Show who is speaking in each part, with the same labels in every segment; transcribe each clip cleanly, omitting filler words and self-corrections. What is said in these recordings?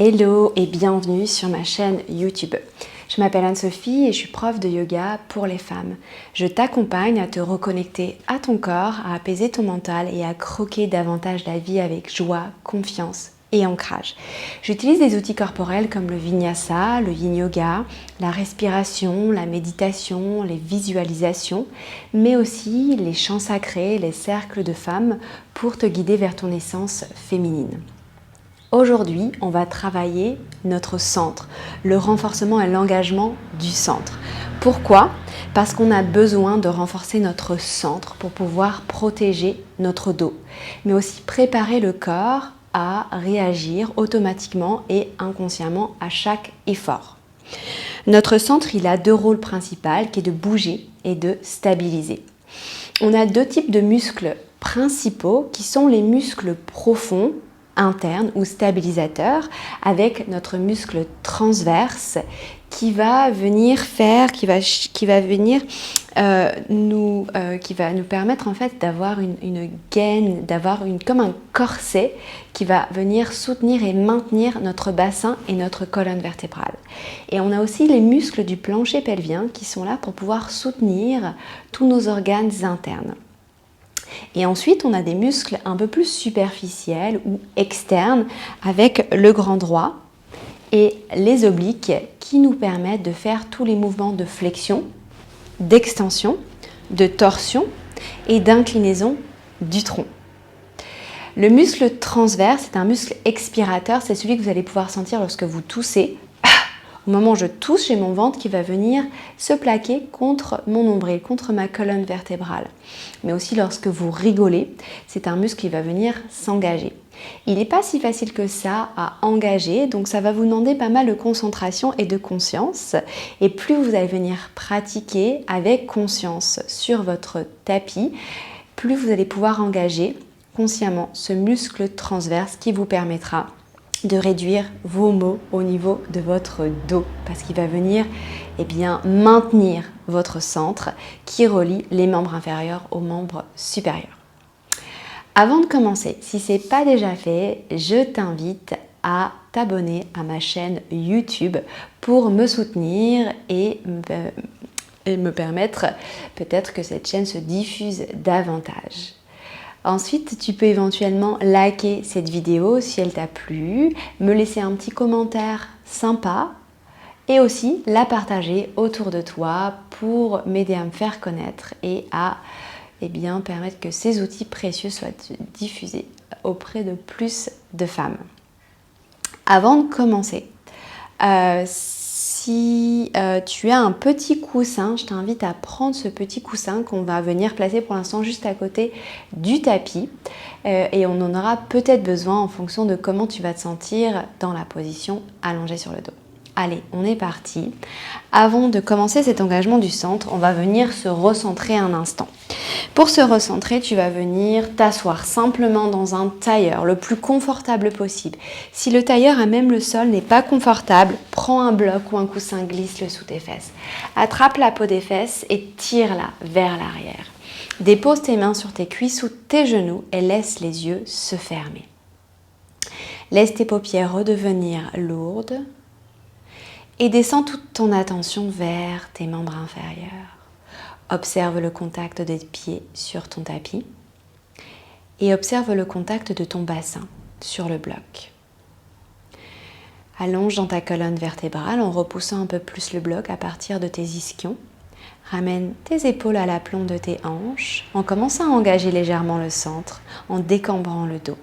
Speaker 1: Hello et bienvenue sur ma chaîne YouTube. Je m'appelle Anne-Sophie et je suis prof de yoga pour les femmes. Je t'accompagne à te reconnecter à ton corps, à apaiser ton mental et à croquer davantage la vie avec joie, confiance et ancrage. J'utilise des outils corporels comme le vinyasa, le yin yoga, la respiration, la méditation, les visualisations, mais aussi les chants sacrés, les cercles de femmes pour te guider vers ton essence féminine. Aujourd'hui, on va travailler notre centre, le renforcement et l'engagement du centre. Pourquoi? Parce qu'on a besoin de renforcer notre centre pour pouvoir protéger notre dos, mais aussi préparer le corps à réagir automatiquement et inconsciemment à chaque effort. Notre centre, il a deux rôles principaux, qui est de bouger et de stabiliser. On a deux types de muscles principaux qui sont les muscles profonds, interne ou stabilisateur, avec notre muscle transverse qui va venir nous permettre en fait d'avoir une gaine, d'avoir comme un corset qui va venir soutenir et maintenir notre bassin et notre colonne vertébrale. Et on a aussi les muscles du plancher pelvien qui sont là pour pouvoir soutenir tous nos organes internes. Et ensuite, on a des muscles un peu plus superficiels ou externes avec le grand droit et les obliques qui nous permettent de faire tous les mouvements de flexion, d'extension, de torsion et d'inclinaison du tronc. Le muscle transverse, c'est un muscle expirateur, c'est celui que vous allez pouvoir sentir lorsque vous toussez. Au moment où je tousse, j'ai mon ventre qui va venir se plaquer contre mon nombril, contre ma colonne vertébrale. Mais aussi lorsque vous rigolez, c'est un muscle qui va venir s'engager. Il n'est pas si facile que ça à engager, donc ça va vous demander pas mal de concentration et de conscience. Et plus vous allez venir pratiquer avec conscience sur votre tapis, plus vous allez pouvoir engager consciemment ce muscle transverse qui vous permettra de réduire vos maux au niveau de votre dos parce qu'il va venir maintenir votre centre qui relie les membres inférieurs aux membres supérieurs. Avant de commencer, si ce n'est pas déjà fait, je t'invite à t'abonner à ma chaîne YouTube pour me soutenir et me permettre peut-être que cette chaîne se diffuse davantage. Ensuite, tu peux éventuellement liker cette vidéo si elle t'a plu, me laisser un petit commentaire sympa et aussi la partager autour de toi pour m'aider à me faire connaître et à permettre que ces outils précieux soient diffusés auprès de plus de femmes. Avant de commencer, si tu as un petit coussin, je t'invite à prendre ce petit coussin qu'on va venir placer pour l'instant juste à côté du tapis et on en aura peut-être besoin en fonction de comment tu vas te sentir dans la position allongée sur le dos. Allez, on est parti. Avant de commencer cet engagement du centre, on va venir se recentrer un instant. Pour se recentrer, tu vas venir t'asseoir simplement dans un tailleur le plus confortable possible. Si le tailleur à même le sol n'est pas confortable, prends un bloc ou un coussin, glisse-le sous tes fesses. Attrape la peau des fesses et tire-la vers l'arrière. Dépose tes mains sur tes cuisses ou tes genoux et laisse les yeux se fermer. Laisse tes paupières redevenir lourdes et descends toute ton attention vers tes membres inférieurs. Observe le contact des pieds sur ton tapis et observe le contact de ton bassin sur le bloc. Allonge dans ta colonne vertébrale en repoussant un peu plus le bloc à partir de tes ischions. Ramène tes épaules à l'aplomb de tes hanches en commençant à engager légèrement le centre, en décambrant le dos.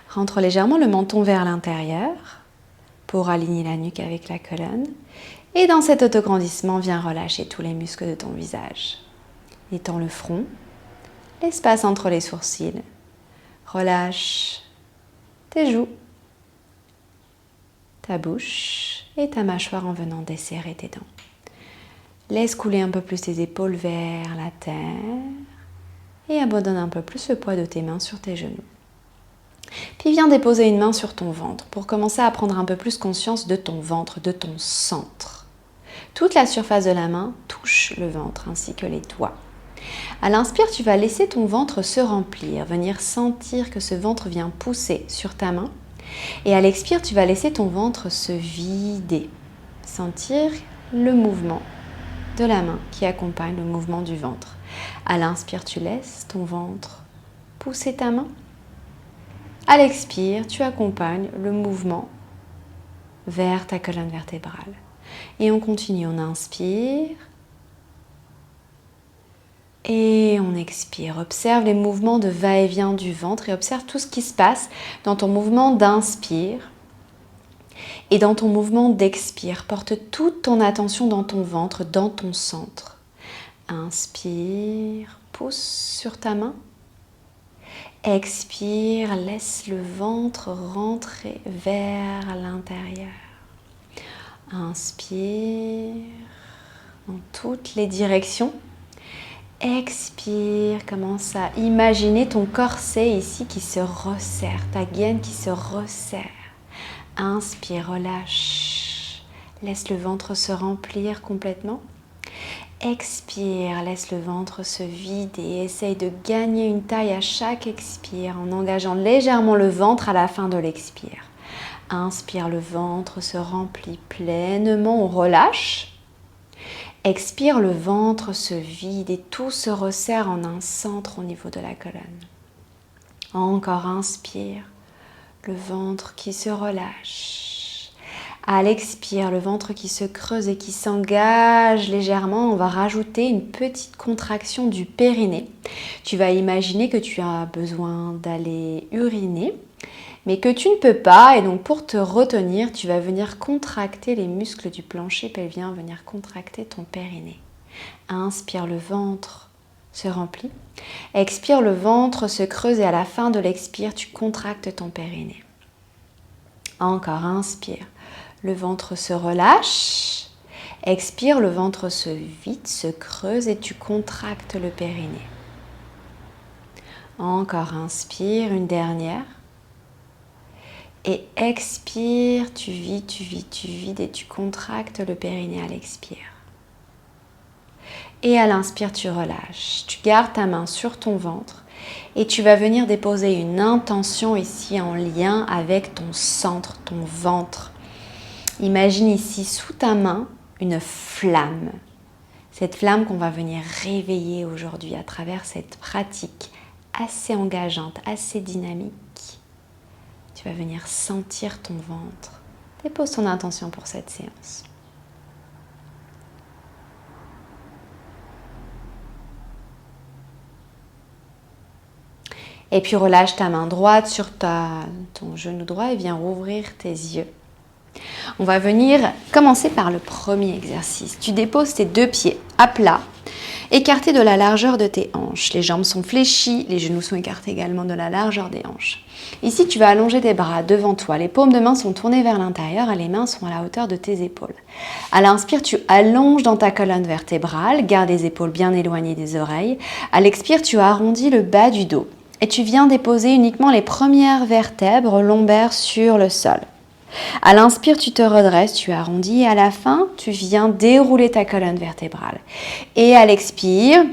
Speaker 1: Rentre légèrement le menton vers l'intérieur pour aligner la nuque avec la colonne. Et dans cet autograndissement, viens relâcher tous les muscles de ton visage. Étends le front, l'espace entre les sourcils. Relâche tes joues, ta bouche et ta mâchoire en venant desserrer tes dents. Laisse couler un peu plus tes épaules vers la terre et abandonne un peu plus le poids de tes mains sur tes genoux. Puis viens déposer une main sur ton ventre pour commencer à prendre un peu plus conscience de ton ventre, de ton centre. Toute la surface de la main touche le ventre ainsi que les doigts. À l'inspire, tu vas laisser ton ventre se remplir, venir sentir que ce ventre vient pousser sur ta main Et à l'expire, tu vas laisser ton ventre se vider. Sentir le mouvement de la main qui accompagne le mouvement du ventre. À l'inspire, tu laisses ton ventre pousser ta main. À l'expire, tu accompagnes le mouvement vers ta colonne vertébrale. Et on continue, on inspire et on expire. Observe les mouvements de va-et-vient du ventre et observe tout ce qui se passe dans ton mouvement d'inspire et dans ton mouvement d'expire. Porte toute ton attention dans ton ventre, dans ton centre. Inspire, pousse sur ta main. Expire, laisse le ventre rentrer vers l'intérieur. Inspire dans toutes les directions. Expire, commence à imaginer ton corset ici qui se resserre, ta gaine qui se resserre. Inspire, relâche. Laisse le ventre se remplir complètement. Expire, laisse le ventre se vider. Essaye de gagner une taille à chaque expire en engageant légèrement le ventre à la fin de l'expire. Inspire, le ventre se remplit pleinement, on relâche. Expire, le ventre se vide et tout se resserre en un centre au niveau de la colonne. Encore inspire, le ventre qui se relâche. À l'expire, le ventre qui se creuse et qui s'engage légèrement. On va rajouter une petite contraction du périnée. Tu vas imaginer que tu as besoin d'aller uriner, mais que tu ne peux pas. Et donc pour te retenir, tu vas venir contracter les muscles du plancher pelvien, venir contracter ton périnée. Inspire, le ventre se remplit. Expire, le ventre se creuse et à la fin de l'expire, tu contractes ton périnée. Encore, inspire. Le ventre se relâche. Expire, le ventre se vide, se creuse et tu contractes le périnée. Encore, inspire, une dernière. Et expire, tu vides, tu vides, tu vides et tu contractes le périnée à l'expire. Et à l'inspire, tu relâches. Tu gardes ta main sur ton ventre et tu vas venir déposer une intention ici en lien avec ton centre, ton ventre. Imagine ici sous ta main une flamme. Cette flamme qu'on va venir réveiller aujourd'hui à travers cette pratique assez engageante, assez dynamique. Tu vas venir sentir ton ventre. Dépose ton intention pour cette séance. Et puis relâche ta main droite sur ton genou droit et viens rouvrir tes yeux. On va venir commencer par le premier exercice. Tu déposes tes deux pieds à plat, écartés de la largeur de tes hanches. Les jambes sont fléchies, les genoux sont écartés également de la largeur des hanches. Ici, tu vas allonger tes bras devant toi. Les paumes de main sont tournées vers l'intérieur et les mains sont à la hauteur de tes épaules. À l'inspire, tu allonges dans ta colonne vertébrale, garde les épaules bien éloignées des oreilles. À l'expire, tu arrondis le bas du dos et tu viens déposer uniquement les premières vertèbres lombaires sur le sol. À l'inspire, tu te redresses, tu arrondis et à la fin, tu viens dérouler ta colonne vertébrale. Et à l'expire,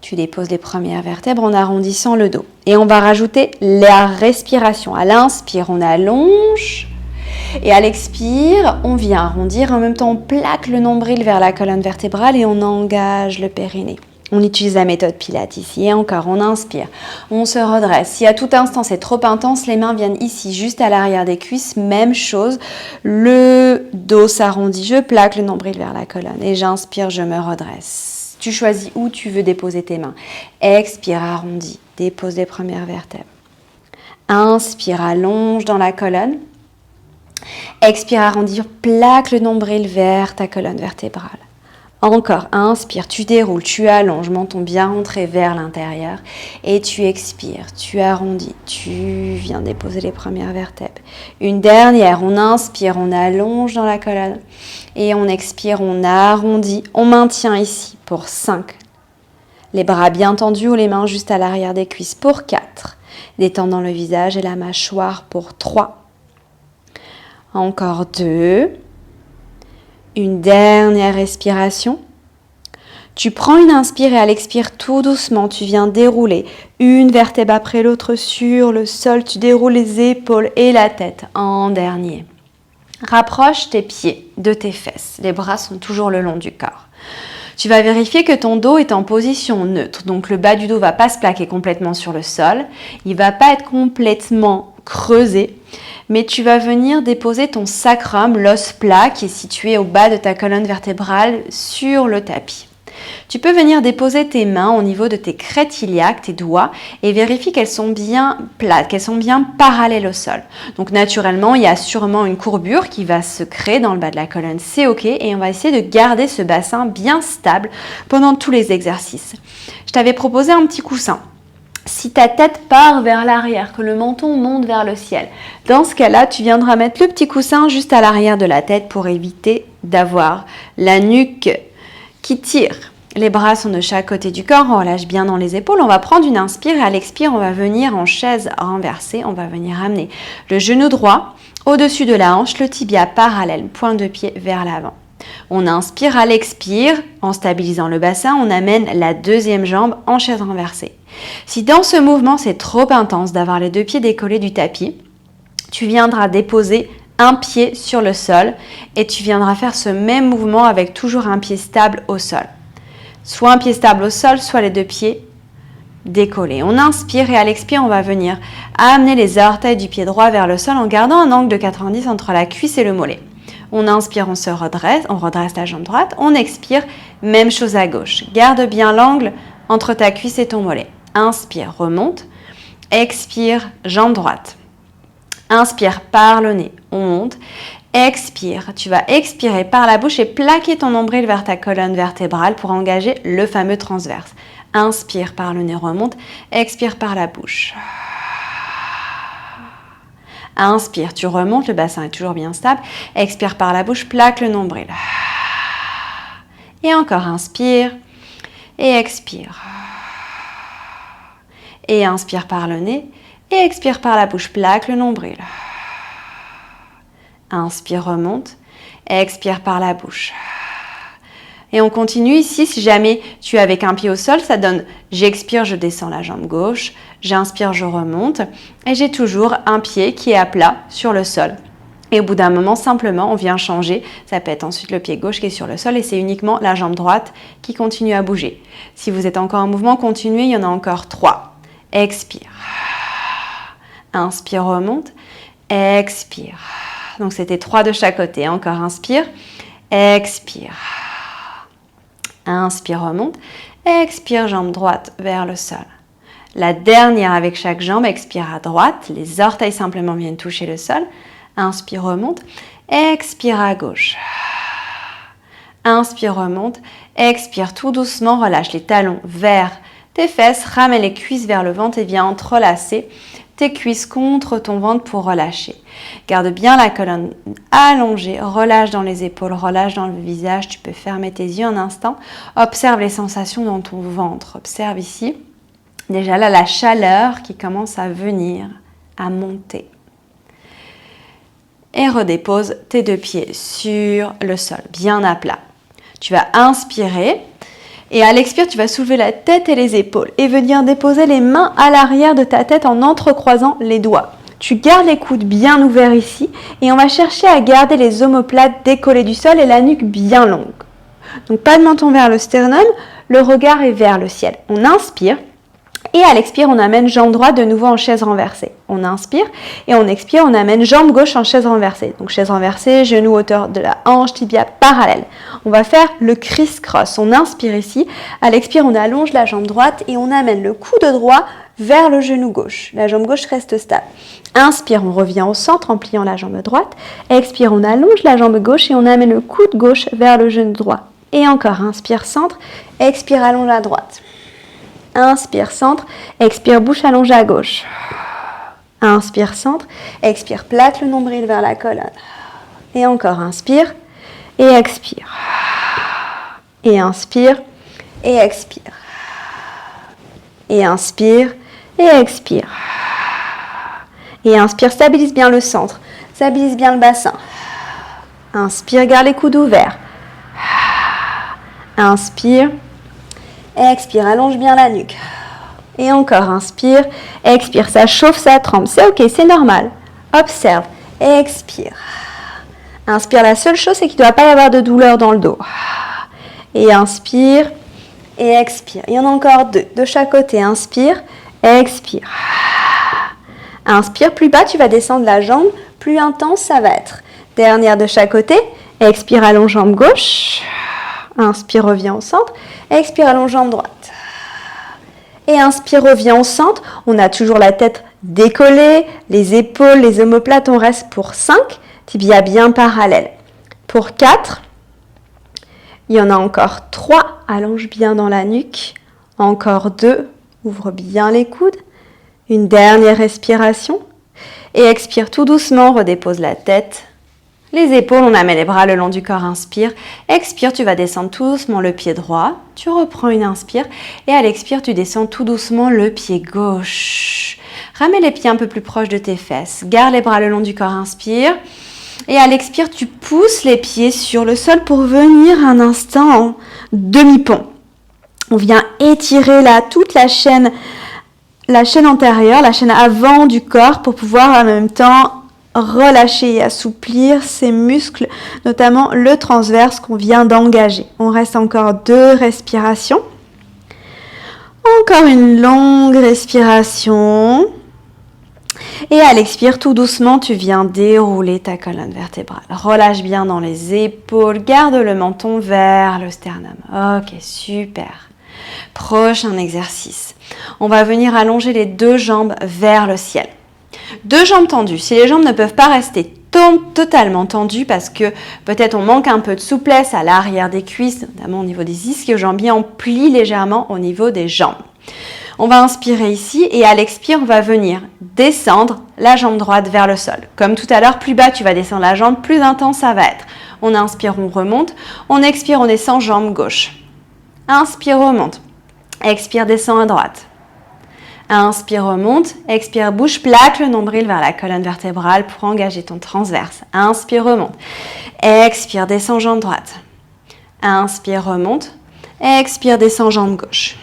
Speaker 1: tu déposes les premières vertèbres en arrondissant le dos. Et on va rajouter la respiration. À l'inspire, on allonge. Et à l'expire, on vient arrondir. En même temps, on plaque le nombril vers la colonne vertébrale et on engage le périnée. On utilise la méthode Pilates ici. Et encore, on inspire, on se redresse. Si à tout instant c'est trop intense, les mains viennent ici, juste à l'arrière des cuisses. Même chose, le dos s'arrondit, je plaque le nombril vers la colonne. Et j'inspire, je me redresse. Tu choisis où tu veux déposer tes mains. Expire, arrondis, dépose les premières vertèbres. Inspire, allonge dans la colonne. Expire, arrondir, plaque le nombril vers ta colonne vertébrale. Encore, inspire, tu déroules, tu allonges, menton bien rentré vers l'intérieur et tu expires, tu arrondis, tu viens déposer les premières vertèbres. Une dernière, on inspire, on allonge dans la colonne et on expire, on arrondit, on maintient ici pour 5. Les bras bien tendus ou les mains juste à l'arrière des cuisses pour 4. Détendant le visage et la mâchoire pour 3. Encore 2. Une dernière respiration. Tu prends une inspire et à l'expire tout doucement, tu viens dérouler une vertèbre après l'autre sur le sol. Tu déroules les épaules et la tête en dernier. Rapproche tes pieds de tes fesses. Les bras sont toujours le long du corps. Tu vas vérifier que ton dos est en position neutre. Donc le bas du dos ne va pas se plaquer complètement sur le sol. Il ne va pas être complètement creusé. Mais tu vas venir déposer ton sacrum, l'os plat qui est situé au bas de ta colonne vertébrale, sur le tapis. Tu peux venir déposer tes mains au niveau de tes crêtes iliaques, tes doigts, et vérifier qu'elles sont bien plates, qu'elles sont bien parallèles au sol. Donc naturellement, il y a sûrement une courbure qui va se créer dans le bas de la colonne, c'est ok, et on va essayer de garder ce bassin bien stable pendant tous les exercices. Je t'avais proposé un petit coussin. Si ta tête part vers l'arrière, que le menton monte vers le ciel, dans ce cas-là, tu viendras mettre le petit coussin juste à l'arrière de la tête pour éviter d'avoir la nuque qui tire. Les bras sont de chaque côté du corps, on relâche bien dans les épaules. On va prendre une inspire et à l'expire, on va venir en chaise renversée. On va venir amener le genou droit au-dessus de la hanche, le tibia parallèle, pointe de pied vers l'avant. On inspire à l'expire, en stabilisant le bassin, on amène la deuxième jambe en chaise renversée. Si dans ce mouvement, c'est trop intense d'avoir les deux pieds décollés du tapis, tu viendras déposer un pied sur le sol et tu viendras faire ce même mouvement avec toujours un pied stable au sol. Soit un pied stable au sol, soit les deux pieds décollés. On inspire et à l'expire, on va venir amener les orteils du pied droit vers le sol en gardant un angle de 90 entre la cuisse et le mollet. On inspire, on se redresse, on redresse la jambe droite. On expire, même chose à gauche. Garde bien l'angle entre ta cuisse et ton mollet. Inspire, remonte. Expire, jambe droite. Inspire par le nez, on monte. Expire, tu vas expirer par la bouche et plaquer ton nombril vers ta colonne vertébrale pour engager le fameux transverse. Inspire par le nez, remonte. Expire par la bouche. Inspire, tu remontes, le bassin est toujours bien stable. Expire par la bouche, plaque le nombril. Et encore, inspire et expire. Et inspire par le nez et expire par la bouche, plaque le nombril. Inspire, remonte, expire par la bouche. Et on continue ici, si jamais tu es avec un pied au sol, ça donne j'expire, je descends la jambe gauche, j'inspire, je remonte et j'ai toujours un pied qui est à plat sur le sol. Et au bout d'un moment, simplement, on vient changer. Ça peut être ensuite le pied gauche qui est sur le sol et c'est uniquement la jambe droite qui continue à bouger. Si vous êtes encore en mouvement, continuez, il y en a encore 3. Expire. Inspire, remonte. Expire. Donc c'était 3 de chaque côté. Encore inspire. Expire. Inspire, remonte. Expire, jambe droite vers le sol. La dernière avec chaque jambe, expire à droite. Les orteils simplement viennent toucher le sol. Inspire, remonte. Expire à gauche. Inspire, remonte. Expire tout doucement. Relâche les talons vers tes fesses. Ramène les cuisses vers le ventre et viens entrelacer tes cuisses contre ton ventre pour relâcher. Garde bien la colonne allongée. Relâche dans les épaules. Relâche dans le visage. Tu peux fermer tes yeux un instant. Observe les sensations dans ton ventre. Observe ici. Déjà là, la chaleur qui commence à venir, à monter. Et redépose tes deux pieds sur le sol, bien à plat. Tu vas inspirer et à l'expire, tu vas soulever la tête et les épaules et venir déposer les mains à l'arrière de ta tête en entrecroisant les doigts. Tu gardes les coudes bien ouverts ici et on va chercher à garder les omoplates décollées du sol et la nuque bien longue. Donc pas de menton vers le sternum, le regard est vers le ciel. On inspire. Et à l'expire, on amène jambe droite de nouveau en chaise renversée. On inspire et on expire, on amène jambe gauche en chaise renversée. Donc chaise renversée, genou hauteur de la hanche, tibia parallèle. On va faire le criss-cross. On inspire ici. À l'expire, on allonge la jambe droite et on amène le coude droit vers le genou gauche. La jambe gauche reste stable. Inspire, on revient au centre en pliant la jambe droite. Expire, on allonge la jambe gauche et on amène le coude gauche vers le genou droit. Et encore, inspire, centre. Expire, allonge à droite. Inspire, centre, expire, bouche allongée à gauche. Inspire, centre, expire, plaque le nombril vers la colonne. Et encore, inspire et expire. Et inspire et expire. Et inspire et expire. Et inspire, stabilise bien le centre, stabilise bien le bassin. Inspire, garde les coudes ouverts. Inspire, Expire, allonge bien la nuque. Et encore, inspire, expire, ça chauffe, ça tremble. C'est ok, c'est normal. Observe, expire. Inspire, la seule chose, c'est qu'il ne doit pas y avoir de douleur dans le dos. Et inspire, et expire. Il y en a encore 2, de chaque côté. Inspire, expire. Inspire, plus bas, tu vas descendre la jambe, plus intense ça va être. Dernière de chaque côté, expire, allonge jambe gauche. Inspire, reviens au centre. Expire, allonge jambe droite. Et inspire, reviens au centre. On a toujours la tête décollée, les épaules, les omoplates, on reste pour 5. Tibia bien parallèle. Pour 4, il y en a encore 3. Allonge bien dans la nuque. Encore 2. Ouvre bien les coudes. Une dernière respiration. Et expire tout doucement, redépose la tête. Les épaules, on amène les bras le long du corps, inspire. Expire, tu vas descendre tout doucement le pied droit. Tu reprends une inspire. Et à l'expire, tu descends tout doucement le pied gauche. Ramène les pieds un peu plus proches de tes fesses. Garde les bras le long du corps, inspire. Et à l'expire, tu pousses les pieds sur le sol pour venir un instant en demi-pont. On vient étirer là toute la chaîne antérieure, la chaîne avant du corps pour pouvoir en même temps relâcher et assouplir ces muscles, notamment le transverse qu'on vient d'engager. On reste encore 2 respirations. Encore une longue respiration. Et à l'expire, tout doucement, tu viens dérouler ta colonne vertébrale. Relâche bien dans les épaules, garde le menton vers le sternum. Ok, super. Prochain exercice. On va venir allonger les 2 jambes vers le ciel. 2 jambes tendues. Si les jambes ne peuvent pas rester totalement tendues parce que peut-être on manque un peu de souplesse à l'arrière des cuisses, notamment au niveau des ischio-jambiers, on plie légèrement au niveau des jambes. On va inspirer ici et à l'expire, on va venir descendre la jambe droite vers le sol. Comme tout à l'heure, plus bas, tu vas descendre la jambe, plus intense ça va être. On inspire, on remonte. On expire, on descend jambe gauche. Inspire, remonte. Expire, descend à droite. Inspire, remonte. Expire, bouge, plaque le nombril vers la colonne vertébrale pour engager ton transverse. Inspire, remonte. Expire, descend jambe droite. Inspire, remonte. Expire, descend jambe gauche.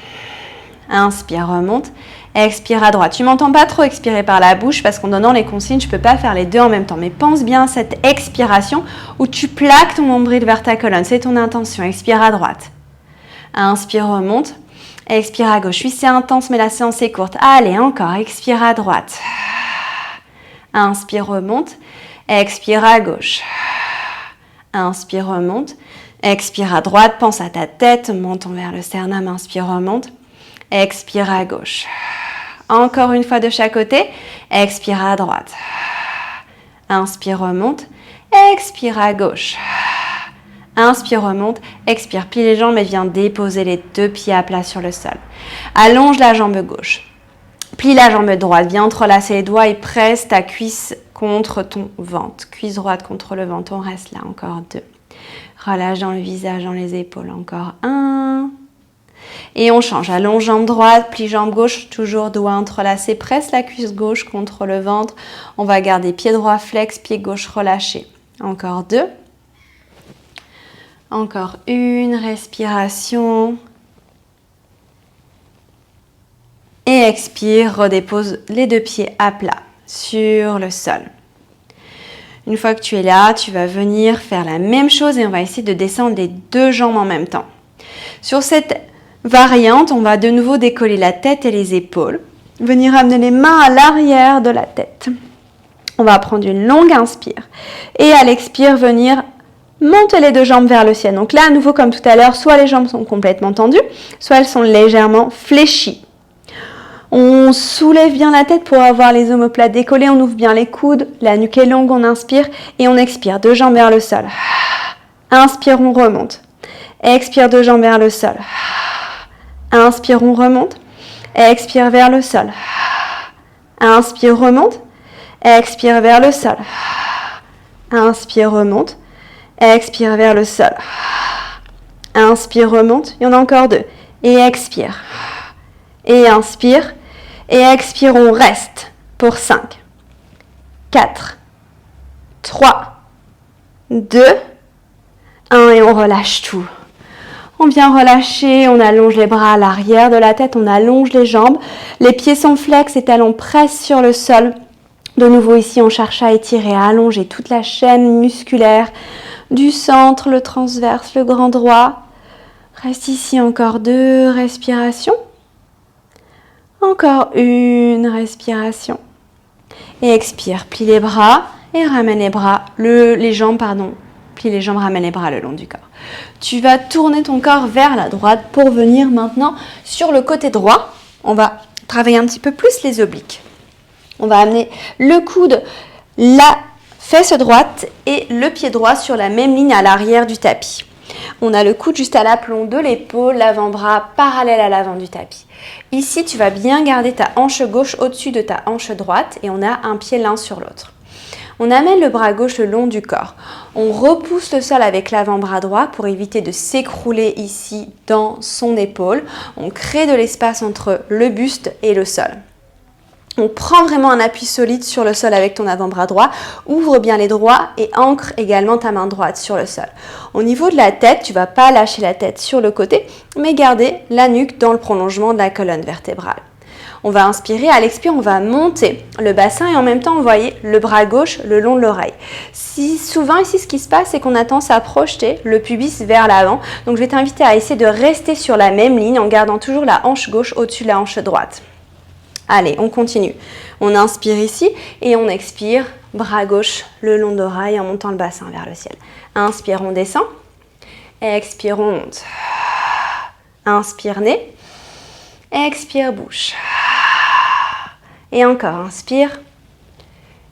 Speaker 1: Inspire, remonte. Expire à droite. Tu m'entends pas trop expirer par la bouche parce qu'en donnant les consignes, je ne peux pas faire les 2 en même temps. Mais pense bien à cette expiration où tu plaques ton nombril vers ta colonne. C'est ton intention. Expire à droite. Inspire, remonte. Expire à gauche. Oui, c'est intense, mais la séance est courte. Allez, encore. Expire à droite. Inspire, remonte. Expire à gauche. Inspire, remonte. Expire à droite. Pense à ta tête. Menton vers le sternum. Inspire, remonte. Expire à gauche. Encore une fois de chaque côté. Expire à droite. Inspire, remonte. Expire à gauche. Inspire, remonte. Expire, plie les jambes et viens déposer les 2 pieds à plat sur le sol. Allonge la jambe gauche. Plie la jambe droite. Viens entrelacer les doigts et presse ta cuisse contre ton ventre. Cuisse droite contre le ventre. On reste là. Encore 2. Relâche dans le visage, dans les épaules. Encore 1. Et on change, allonge jambe droite, plie jambe gauche, toujours doigts entrelacés, presse la cuisse gauche contre le ventre. On va garder pied droit flex, pied gauche relâché. Encore 2. Encore une respiration. Et expire, redépose les 2 pieds à plat sur le sol. Une fois que tu es là, tu vas venir faire la même chose et on va essayer de descendre les 2 jambes en même temps. Sur cette variante, on va de nouveau décoller la tête et les épaules. Venir amener les mains à l'arrière de la tête. On va prendre une longue inspire. Et à l'expire, venir monter les 2 jambes vers le ciel. Donc là, à nouveau, comme tout à l'heure, soit les jambes sont complètement tendues, soit elles sont légèrement fléchies. On soulève bien la tête pour avoir les omoplates décollées. On ouvre bien les coudes. La nuque est longue, on inspire et on expire. 2 jambes vers le sol. Inspire, on remonte. Expire, 2 jambes vers le sol. Inspire, on remonte. Expire vers le sol. Inspire, remonte. Expire vers le sol. Inspire, remonte. Expire vers le sol. Inspire, remonte. Il y en a encore 2. Et expire. Et inspire. Et expire, on reste pour 5, 4, 3, 2, 1 et on relâche tout. On vient relâcher, on allonge les bras à l'arrière de la tête, on allonge les jambes. Les pieds sont flex, les talons pressent sur le sol. De nouveau ici, on cherche à étirer, à allonger toute la chaîne musculaire du centre, le transverse, le grand droit. Reste ici encore 2 respirations. Encore une respiration. Et expire, plie les bras et ramène les bras, les jambes, plie les jambes, ramène les bras le long du corps. Tu vas tourner ton corps vers la droite pour venir maintenant sur le côté droit. On va travailler un petit peu plus les obliques. On va amener le coude, la fesse droite et le pied droit sur la même ligne à l'arrière du tapis. On a le coude juste à l'aplomb de l'épaule, l'avant-bras parallèle à l'avant du tapis. Ici, tu vas bien garder ta hanche gauche au-dessus de ta hanche droite et on a un pied l'un sur l'autre. On amène le bras gauche le long du corps. On repousse le sol avec l'avant-bras droit pour éviter de s'écrouler ici dans son épaule. On crée de l'espace entre le buste et le sol. On prend vraiment un appui solide sur le sol avec ton avant-bras droit. Ouvre bien les doigts et ancre également ta main droite sur le sol. Au niveau de la tête, tu ne vas pas lâcher la tête sur le côté, mais garder la nuque dans le prolongement de la colonne vertébrale. On va inspirer, à l'expire, on va monter le bassin et en même temps envoyer le bras gauche le long de l'oreille. Souvent ici, ce qui se passe, c'est qu'on a tendance à projeter le pubis vers l'avant. Donc je vais t'inviter à essayer de rester sur la même ligne en gardant toujours la hanche gauche au-dessus de la hanche droite. Allez, on continue. On inspire ici et on expire, bras gauche le long de l'oreille en montant le bassin vers le ciel. Inspire, on descend. Expire, on monte. Inspire, nez. Expire, bouche. Et encore, inspire.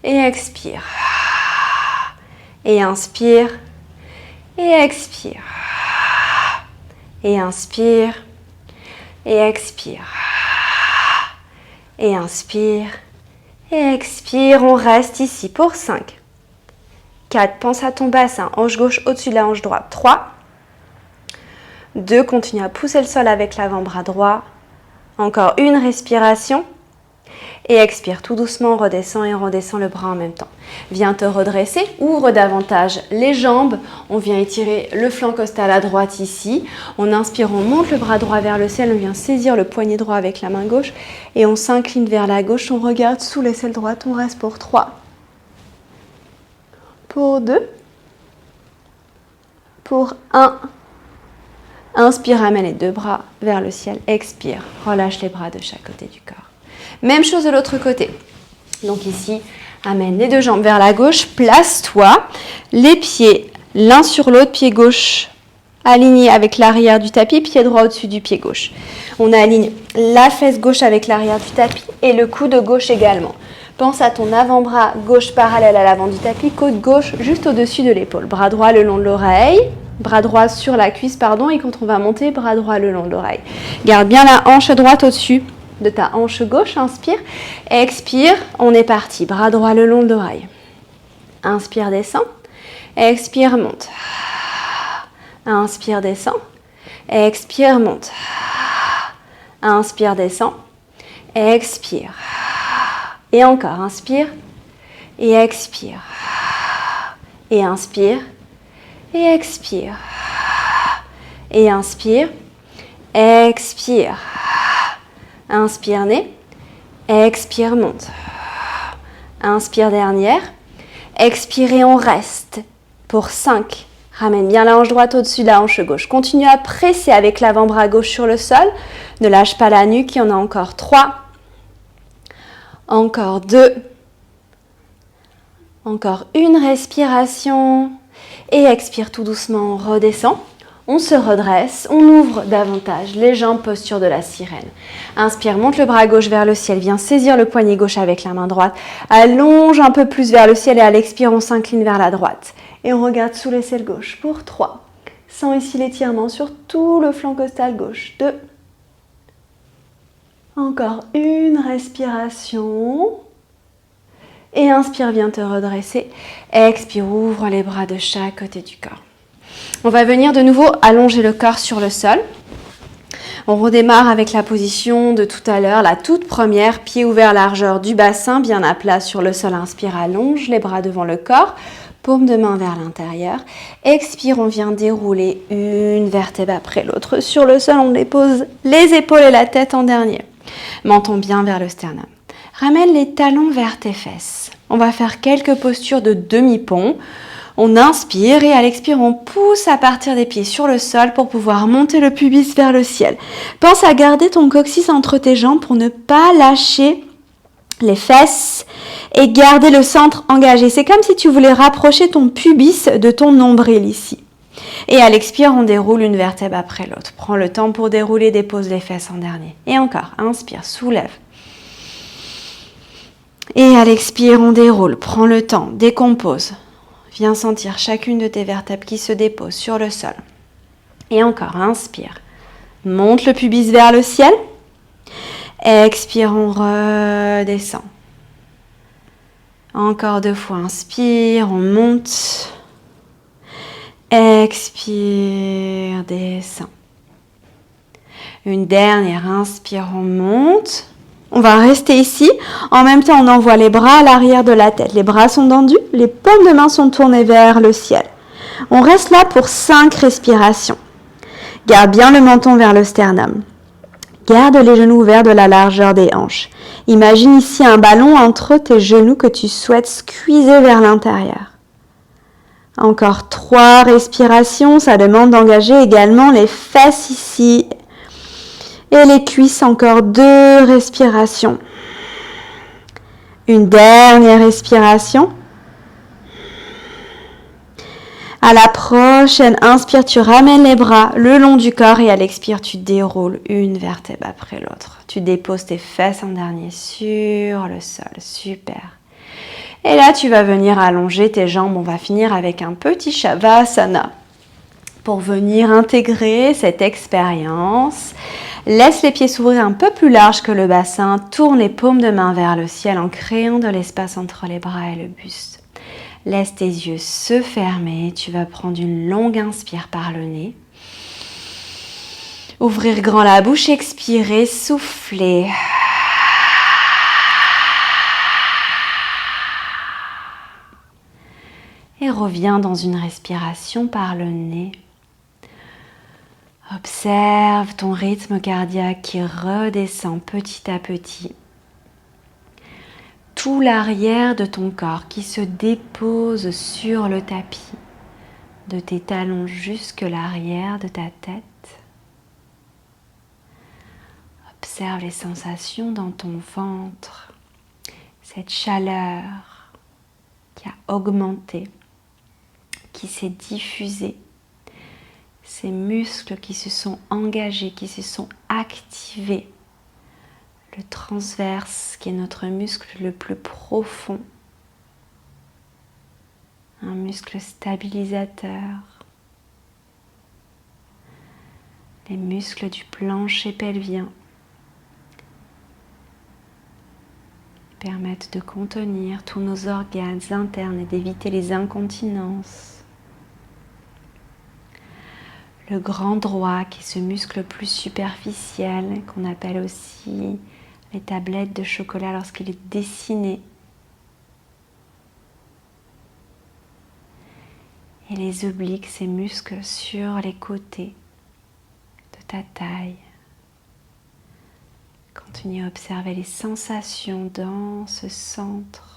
Speaker 1: Et expire. Et inspire. Et expire. Et inspire. Et expire. Et inspire, et expire, on reste ici pour 5, 4, pense à ton bassin, hanche gauche au-dessus de la hanche droite, 3, 2, continue à pousser le sol avec l'avant-bras droit, encore une respiration, et expire tout doucement, redescends et redescends le bras en même temps. Viens te redresser, ouvre davantage les jambes, on vient étirer le flanc costal à droite ici, on inspire, on monte le bras droit vers le ciel, on vient saisir le poignet droit avec la main gauche et on s'incline vers la gauche, on regarde sous l'aisselle droite, on reste pour 3, pour 2, pour 1. Inspire, amène les 2 bras vers le ciel, expire, relâche les bras de chaque côté du corps. Même chose de l'autre côté. Donc ici, amène les 2 jambes vers la gauche, place-toi, les pieds l'un sur l'autre, pied gauche aligné avec l'arrière du tapis, pied droit au-dessus du pied gauche. On aligne la fesse gauche avec l'arrière du tapis et le coude gauche également. Pense à ton avant-bras gauche parallèle à l'avant du tapis, côte gauche juste au-dessus de l'épaule. Bras droit le long de l'oreille, bras droit sur la cuisse, et quand on va monter, bras droit le long de l'oreille. Garde bien la hanche droite au-dessus de ta hanche gauche, inspire, expire, on est parti, bras droit le long de l'oreille. Inspire, descend, expire, monte. Inspire, descend, expire, monte. Inspire, descend, expire. Et encore, inspire et expire. Et inspire et expire. Et inspire, expire. Inspire, nez, expire, monte. Inspire, dernière. Expire, on reste pour 5. Ramène bien la hanche droite au-dessus de la hanche gauche. Continue à presser avec l'avant-bras gauche sur le sol. Ne lâche pas la nuque, il y en a encore 3. Encore 2. Encore une respiration. Et expire tout doucement, on redescend. On se redresse, on ouvre davantage les jambes, posture de la sirène. Inspire, monte le bras gauche vers le ciel, viens saisir le poignet gauche avec la main droite. Allonge un peu plus vers le ciel et à l'expire, on s'incline vers la droite. Et on regarde sous l'aisselle gauche pour 3. Sens ici l'étirement sur tout le flanc costal gauche. 2. Encore une respiration. Et inspire, viens te redresser. Expire, ouvre les bras de chaque côté du corps. On va venir de nouveau allonger le corps sur le sol. On redémarre avec la position de tout à l'heure, la toute première, pied ouvert largeur du bassin, bien à plat sur le sol. Inspire, allonge les bras devant le corps, paume de main vers l'intérieur. Expire, on vient dérouler une vertèbre après l'autre. Sur le sol, on dépose les épaules et la tête en dernier. Menton bien vers le sternum. Ramène les talons vers tes fesses. On va faire quelques postures de demi-pont. On inspire et à l'expire, on pousse à partir des pieds sur le sol pour pouvoir monter le pubis vers le ciel. Pense à garder ton coccyx entre tes jambes pour ne pas lâcher les fesses et garder le centre engagé. C'est comme si tu voulais rapprocher ton pubis de ton nombril ici. Et à l'expire, on déroule une vertèbre après l'autre. Prends le temps pour dérouler, dépose les fesses en dernier. Et encore, inspire, soulève. Et à l'expire, on déroule. Prends le temps, décompose. Viens sentir chacune de tes vertèbres qui se déposent sur le sol. Et encore, inspire. Monte le pubis vers le ciel. Expire, on redescend. Encore 2 fois, inspire, on monte. Expire, descend. Une dernière, inspire, on monte. On va rester ici. En même temps, on envoie les bras à l'arrière de la tête. Les bras sont tendus, les paumes de main sont tournées vers le ciel. On reste là pour 5 respirations. Garde bien le menton vers le sternum. Garde les genoux ouverts de la largeur des hanches. Imagine ici un ballon entre tes genoux que tu souhaites squeezer vers l'intérieur. Encore 3 respirations. Ça demande d'engager également les fesses ici. Et les cuisses, encore 2 respirations. Une dernière respiration. À la prochaine, inspire, tu ramènes les bras le long du corps et à l'expire, tu déroules une vertèbre après l'autre. Tu déposes tes fesses en dernier sur le sol. Super. Et là, tu vas venir allonger tes jambes. On va finir avec un petit Shavasana pour venir intégrer cette expérience. Laisse les pieds s'ouvrir un peu plus large que le bassin. Tourne les paumes de main vers le ciel en créant de l'espace entre les bras et le buste. Laisse tes yeux se fermer. Tu vas prendre une longue inspire par le nez. Ouvrir grand la bouche, expirer, souffler. Et reviens dans une respiration par le nez. Observe ton rythme cardiaque qui redescend petit à petit. Tout l'arrière de ton corps qui se dépose sur le tapis, de tes talons jusque l'arrière de ta tête. Observe les sensations dans ton ventre, cette chaleur qui a augmenté, qui s'est diffusée. Ces muscles qui se sont engagés, qui se sont activés. Le transverse qui est notre muscle le plus profond. Un muscle stabilisateur. Les muscles du plancher pelvien permettent de contenir tous nos organes internes et d'éviter les incontinences. Le grand droit, qui est ce muscle plus superficiel, qu'on appelle aussi les tablettes de chocolat lorsqu'il est dessiné. Et les obliques, ces muscles sur les côtés de ta taille. Continue à observer les sensations dans ce centre.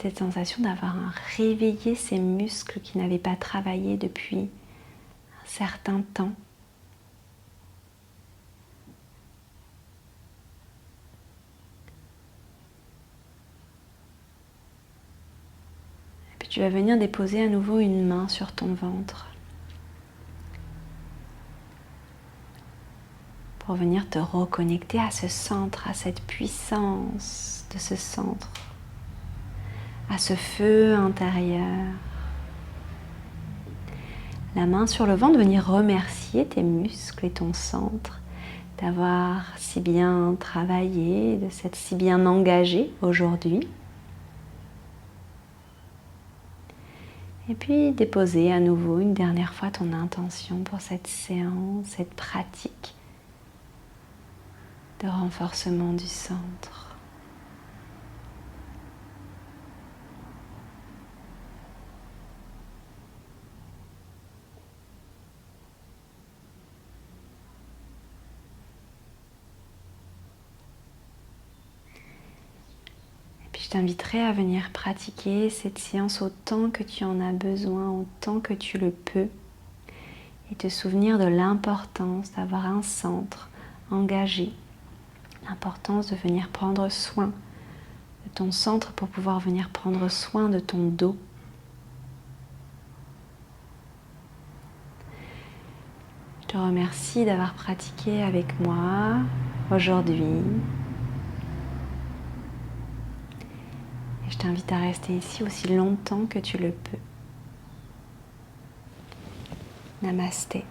Speaker 1: Cette sensation d'avoir réveillé ces muscles qui n'avaient pas travaillé depuis un certain temps. Et puis tu vas venir déposer à nouveau une main sur ton ventre pour venir te reconnecter à ce centre, à cette puissance de ce centre. À ce feu intérieur. La main sur le ventre, venir remercier tes muscles et ton centre d'avoir si bien travaillé, de s'être si bien engagé aujourd'hui. Et puis déposer à nouveau une dernière fois ton intention pour cette séance, cette pratique de renforcement du centre. Je t'inviterai à venir pratiquer cette séance autant que tu en as besoin, autant que tu le peux, et te souvenir de l'importance d'avoir un centre engagé, l'importance de venir prendre soin de ton centre pour pouvoir venir prendre soin de ton dos. Je te remercie d'avoir pratiqué avec moi aujourd'hui. Je t'invite à rester ici aussi longtemps que tu le peux. Namasté.